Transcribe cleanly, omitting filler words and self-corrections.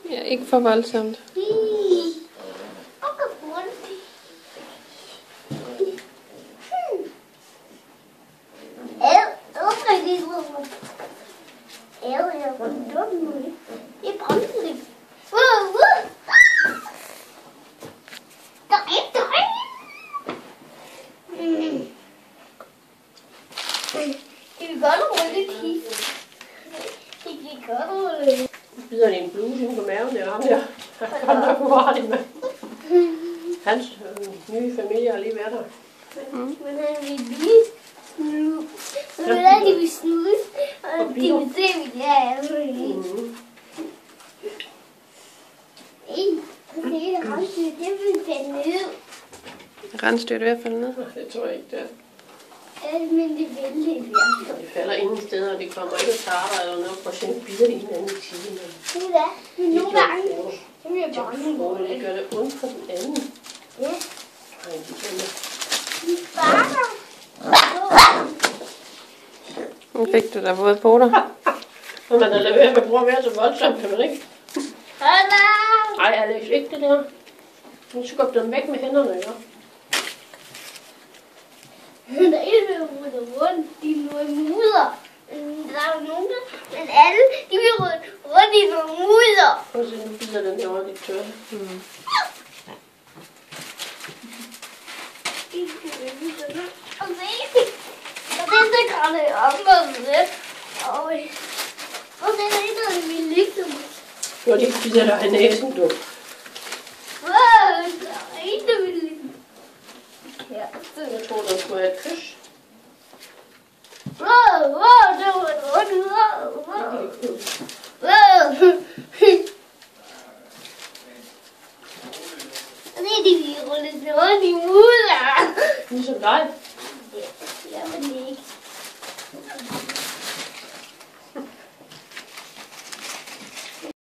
Ja, ikke for voldsomt. Bider en bluse ind på maven, det er ham der. Han er godt nok med. Hans nye familie har lige været der. Men han vil blive snudt. Hvordan de vil snude, og de vil se, hvad det er. Rensdyr, det vil falde ned. Rensdyr er ved at falde ned? Det tror jeg ikke, det er. Men det vil det i hvert fald. Det falder ingen steder, og det kommer ikke at tage eller noget. Prøv at se, bider det hinanden i timen. Det er det. Men nogle gange, så vil jeg bare nu. Det gør det ondt for den anden. Ja. Nej, de kender. De sparker. Nu fik du da våde poter. Når man er lavet med at bruge mere så voldsomt, kan man ikke? Nej, Alex, ikke det der. Nu skub dem væk med hænderne, ja. Der er ikke ved at rydde rundt i noget mudder. Der er jo nogen, men alle, de vil rydde rundt i noget mudder. Prøv at se, nu bider den der over lidt tørre. Og se, og den der grænder om og lidt. Og den er ikke noget, vi ligger med. Jo, de bider dig i næsen, du. Der er ikke noget, vi ligger med. Jeg tror, der skulle have et kys. Det var et rundt. Og det er de, vi ruller rundt i mudder. Ligesom dig.